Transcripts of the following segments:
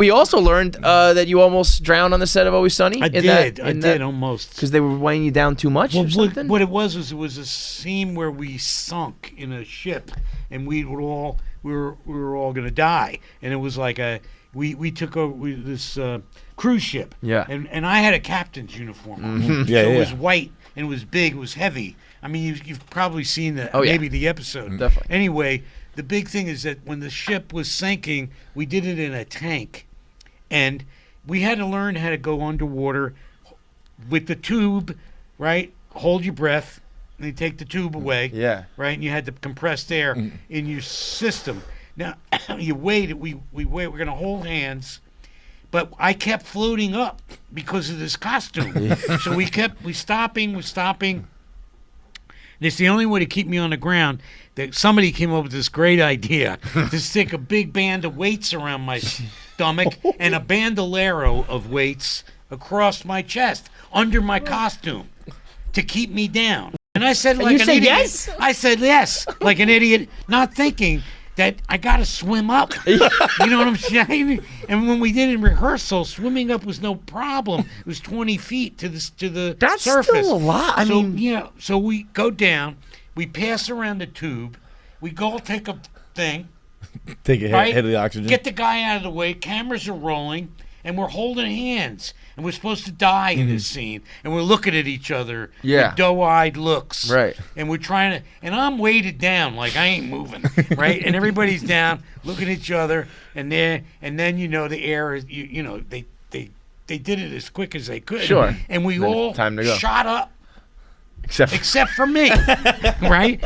We also learned that you almost drowned on the set of Always Sunny. I did almost. Because they were weighing you down too much or something? What it was a scene where we sunk in a ship, and we were all going to die. And it was like we took over this cruise ship. Yeah. And I had a captain's uniform on. Mm-hmm. So it was white, and it was big, it was heavy. I mean, you've probably seen maybe the episode. Definitely. Anyway, the big thing is that when the ship was sinking, we did it in a tank. And we had to learn how to go underwater with the tube, right? Hold your breath, and you take the tube away. Yeah. Right? And you had the compressed air in your system. Now, you wait. We wait. We're going to hold hands. But I kept floating up because of this costume. So we stopping. And it's the only way to keep me on the ground. That somebody came up with this great idea to stick a big band of weights around my stomach and a bandolero of weights across my chest under my costume to keep me down. And I said, like an idiot. Yes? I said yes, like an idiot, not thinking that I got to swim up. You know what I'm saying? And when we did in rehearsal, swimming up was no problem. It was 20 feet to the surface. That's still a lot. I mean, yeah. So we go down. We pass around the tube. We go take a thing. Take a hit of the oxygen. Get the guy out of the way. Cameras are rolling, and we're holding hands. And we're supposed to die in this scene. And we're looking at each other with doe-eyed looks. Right. And we're trying to, and I'm weighted down like I ain't moving, right? And everybody's down, looking at each other, and then the air is, they did it as quick as they could. Sure. And we all time to go. shot up. Except for me, right?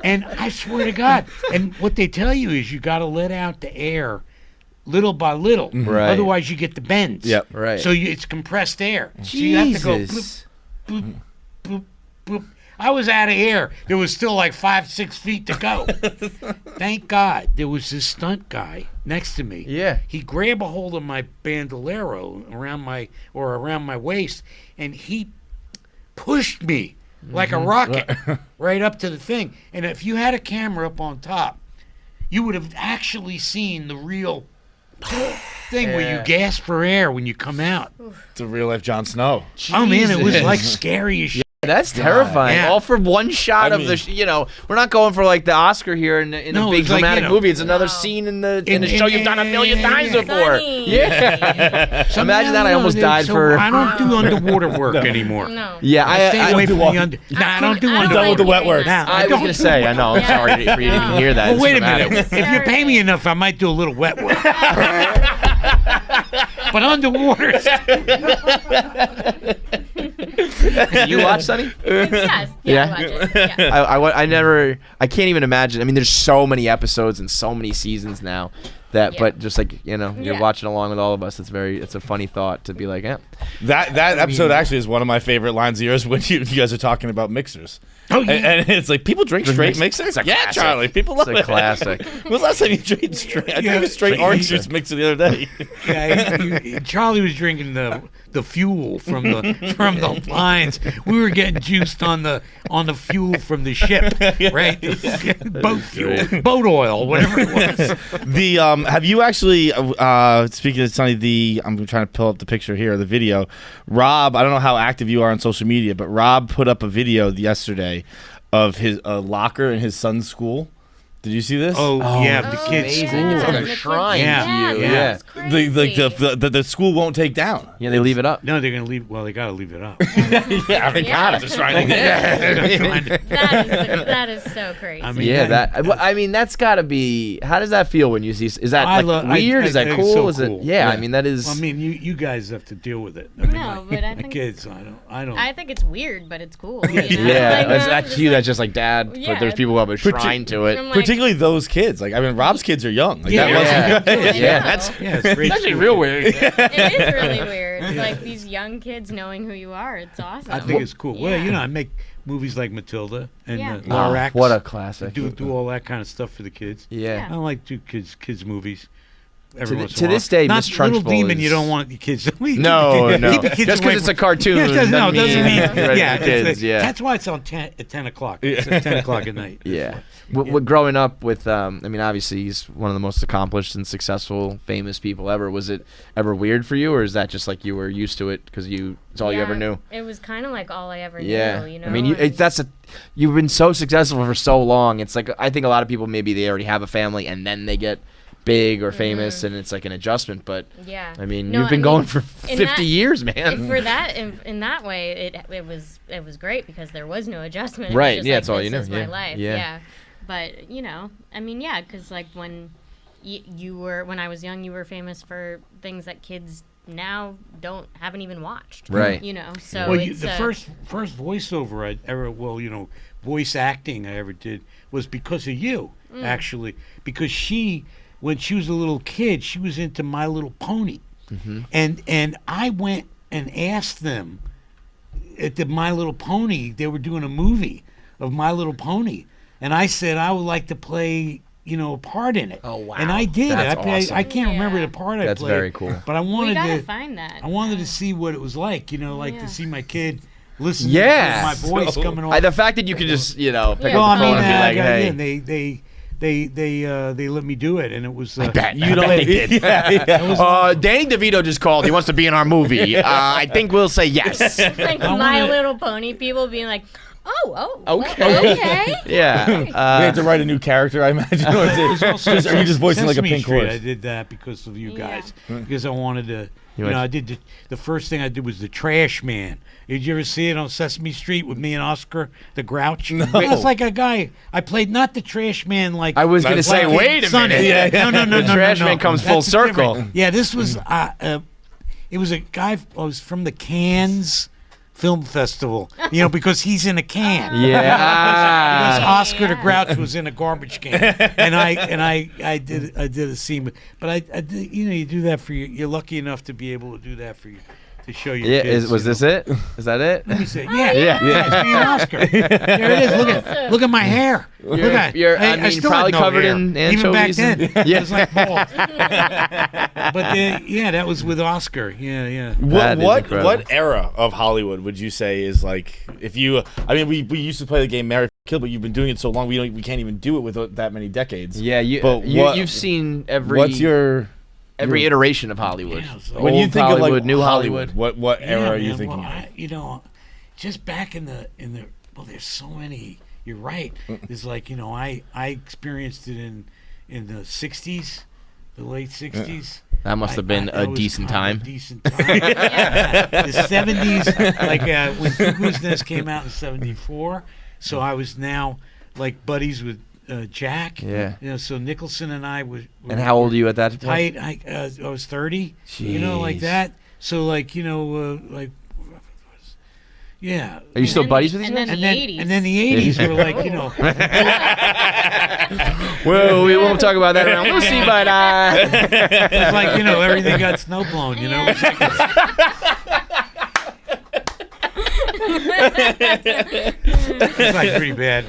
And I swear to God, and what they tell you is you got to let out the air little by little, right? Otherwise you get the bends. Yep, right. So it's compressed air. Jesus. So you have to go bloop, bloop, bloop, bloop. I was out of air. There was still like 5-6 feet to go. Thank God there was this stunt guy next to me. Yeah. He grabbed a hold of my bandolero around my waist, and he pushed me like a rocket right up to the thing. And if you had a camera up on top, you would have actually seen the real thing where you gasp for air when you come out. It's a real life Jon Snow. Oh man, it was like scary as shit. That's terrifying. Yeah. All for one shot of the. We're not going for like the Oscar here in a big dramatic movie. It's another scene in the show you've done a million times before. Yeah. Imagine that. I almost died for. I don't do underwater work anymore. No. Yeah, I stay away from the under. No, I don't do underwater. Done with the wet work. I was gonna say. I know. I'm sorry for you to even hear that. Well, wait a minute. If you pay me enough, I might do a little wet work. But underwater. You watch Sunny? Yes. Yeah. I watch it. Yeah. I can't even imagine. I mean, there's so many episodes and so many seasons now but just like, you're watching along with all of us. It's a funny thought to be like, That episode actually is one of my favorite lines of yours when you guys are talking about mixers. Oh, yeah. And it's like, people drink straight mixers? Yeah, classic. Charlie, people love it. It's a classic. When was the last time you drank straight? I drank a straight orange juice mixer the other day. Yeah, Charlie was drinking the fuel from the lines. We were getting juiced on the fuel from the ship, right? Boat fuel, boat oil, whatever it was. Have you actually, speaking of Sunny, I'm trying to pull up the picture here, the video. Rob, I don't know how active you are on social media, but Rob put up a video yesterday of his locker in his son's school. Did you see this? Oh yeah, the kids' amazing. It's like a shrine to you. Yeah. The school won't take down. Yeah, they leave it up. No, they're gonna leave. Well, they gotta leave it up. Yeah, I gotta just right. That is so crazy. I mean, that's gotta be. How does that feel when you see? Is that weird? Is that cool? So Is it? cool. Yeah, I mean that is. I mean, you guys have to deal with it. But I the think kids. I don't. I think it's weird, but it's cool. You know? Yeah, Like, that's you. That's just like dad. Yeah. But there's people who have a shrine to it. I'm like, Particularly those kids. Like, I mean, Rob's kids are young. Like, Yeah. It's great. It's actually real weird. It is really weird. Like these young kids knowing who you are. It's awesome. I think it's cool. Yeah. Well, I make movies like Matilda and Yeah. Lorax. What a classic. Do all that kind of stuff for the kids. Yeah. I don't like do kids movies. every once in a to while. this day, Not Miss Little Trunchbull Demon. is- You don't want your kids. No. Keep your kids Just away because it's a from- cartoon Yeah, it doesn't doesn't mean. mean Yeah, kids. Yeah. That's why it's on at 10 o'clock. It's at 10 o'clock at night. Yeah. Growing up with, I mean, obviously he's one of the most accomplished and successful, famous people ever. Was it ever weird for you, or is that just like you were used to it because it's all you ever knew? It was kind of like all I ever Yeah. knew, you know? I mean, you've been so successful for so long. It's like, I think a lot of people, maybe they already have a family and then they get big or famous and it's like an adjustment. But yeah. I mean, you've been going for 50 years, man. For that, in that way, it was great because there was no adjustment. Right, It was just yeah, like, it's all you this knew, is yeah, my life. yeah. Yeah. But, you know, I mean, yeah, because like when when I was young, you were famous for things that kids now haven't even watched. Right. You know, so Well, it's, the first voiceover I ever, voice acting I ever did was because of you, actually. Because when she was a little kid, she was into My Little Pony. Mm-hmm. And I went and asked them at the My Little Pony, they were doing a movie of My Little Pony. And I said, I would like to play, a part in it. Oh, wow. And I did. That's awesome. I can't remember the part I played. That's very cool. But I we wanted gotta to find that. I wanted to see what it was like, to see my kid listen Yeah. to my voice coming off. The fact that you could just, pick up the Well, I phone mean, and be like, hey. they let me do it, and it was. I bet they did. Danny Devito just called. He wants to be in our movie. I think we'll say yes. Like My Little Pony people being like, Okay. okay. Yeah. we had to write a new character, I imagine. Or are you just voicing like a Sesame pink Street, horse? I did that because of you Yeah. guys, because I wanted to. went- I did the first thing I did was the Trash Man. Did you ever see it on Sesame Street with me and Oscar the Grouch? No. It's like a guy. I played not the Trash Man like I was going to say, like wait a Sonny. minute. No. The Trash Man comes full That's circle. different. Yeah, this was. It was a guy. Was from the Cannes Film Festival. Because he's in a can. Yeah. Because Oscar the Grouch was in a garbage can, and I did a scene, but I did, you do that for you. You're lucky enough to be able to do that for you, to show your Yeah. kids. Was this it? Is that it? Let me say, yeah, it's me and Oscar. There it is. Look at my hair. Look at. I still probably had no covered hair. in Even back anchovies. then. Yeah. It was like bald. But that was with Oscar. Yeah. That is What incredible. what era of Hollywood would you say is like, if you? I mean, we used to play the game Marry Kill, but you've been doing it so long we can't even do it with that many decades. Yeah. You've seen every. What's your every iteration of Hollywood? Yeah, so- when you Old think Hollywood, of like new Hollywood. What era are you man, thinking? Well, just back in the there's so many. You're right. There's like I experienced it in the 60s, the late 60s. That must have been a that was decent kind of time. a decent time. The 70s, like when Cuckoo's Nest came out in '74, so I was now like buddies with Jack. Yeah. So Nicholson and I were. And how old are you at that point? Tight. I was 30. Jeez. Like that. So like like. Yeah. Are you still buddies with these And guys? then the 80s. And then the 80s were like, Well, we won't talk about that around Lucy, but it was like, everything got snowblown, It's like pretty bad.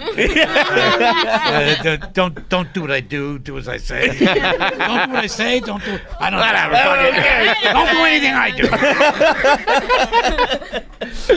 Don't do what I do. Do as I say. Don't do what I say. Don't do. I don't. Whatever. Don't do anything I do.